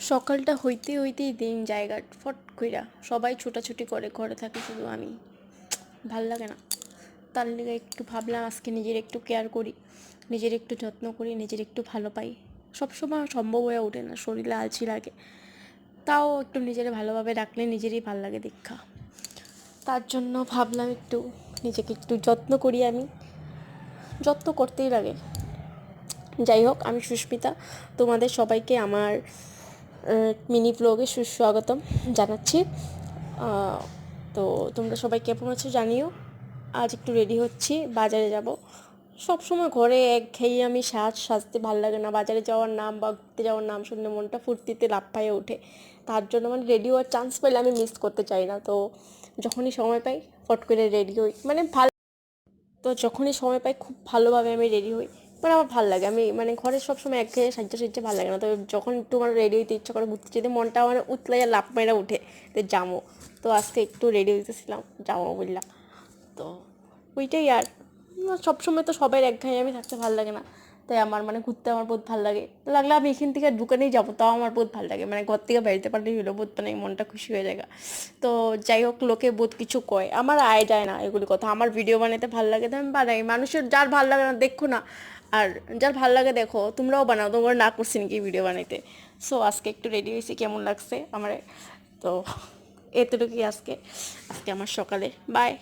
সকালটা হইতে হইতেই দিন জায়গা ফট কইরা সবাই ছোটাছুটি করে, ঘরে থাকি শুধু আমি। ভাল লাগে না। তার লিগে একটু ভাবলাম আজকে নিজের একটু কেয়ার করি, নিজের একটু যত্ন করি, নিজের একটু ভালো পাই। সবসময় সম্ভব হয়ে ওঠে না, শরীরে আলসি লাগে, তাও একটু নিজের ভালোভাবে রাখলে নিজেরই ভাল লাগে দেখা। তার জন্য ভাবলাম একটু নিজেকে একটু যত্ন করি। আমি যত্ন করতেই লাগে। যাই হোক, আমি সুস্মিতা, তোমাদের সবাইকে আমার মিনি ব্লগে সুস্বাগতম জানাচ্ছি। তো তোমরা সবাই কেমন আছো জানিও। আজ একটু রেডি হচ্ছি, বাজারে যাব। সবসময় ঘরে একঘেয়ে আমি সাজতে ভালো লাগে না। বাজারে যাওয়ার নাম বা ঘুরতে যাওয়ার নাম শুনলে মনটা ফুর্তিতে লাফায়ে ওঠে। তার জন্য মানে রেডি হওয়ার চান্স পেলে আমি মিস করতে চাই না। তো যখনই সময় পাই ফট করে রেডি হই, মানে ভালো। তো যখনই সময় পাই খুব ভালোভাবে আমি রেডি হই, মানে আমার ভালো লাগে। আমি মানে ঘরে সবসময় একঘেয়ে সাজতে ভালো লাগে না। তবে যখন একটু আমার রেডি হইতে ইচ্ছা করে, ঘুরতে যেতে মনটা মানে উতলাইয়া লাফ মেরা উঠে, তো যাবো। তো আজকে একটু রেডি হইতেছিলাম, যাবো বললাম। তো ওইটাই। আর সবসময় তো সবাই একঘেয়ে আমি থাকতে ভালো লাগে না, তাই আমার মানে ঘুরতে আমার বহুত ভালো লাগে। লাগলে আমি এখান থেকে দোকানেই যাবো, তাও আমার বহুত ভালো লাগে। মানে ঘর থেকে বেরোতে পারলেই হলো, বহুত মানে মনটা খুশি হয়ে যায়। তো যাই হোক, লোকে বহুত কিছু কয়, আমার আয় যায় না এগুলি কথা। আমার ভিডিও বানাতে ভালো লাগে তো আমি বানাই। মানুষের যার ভালো লাগে না দেখো না, আর যার ভালো লাগে দেখো। তোমরাও বানাও, তোমরা না করছি নাকি ভিডিও বানাইতে? সো আজকে একটু রেডি হয়েছি, কেমন লাগছে আমার। তো এতটুকুই আজকে আজকে আমার সকালে। বাই।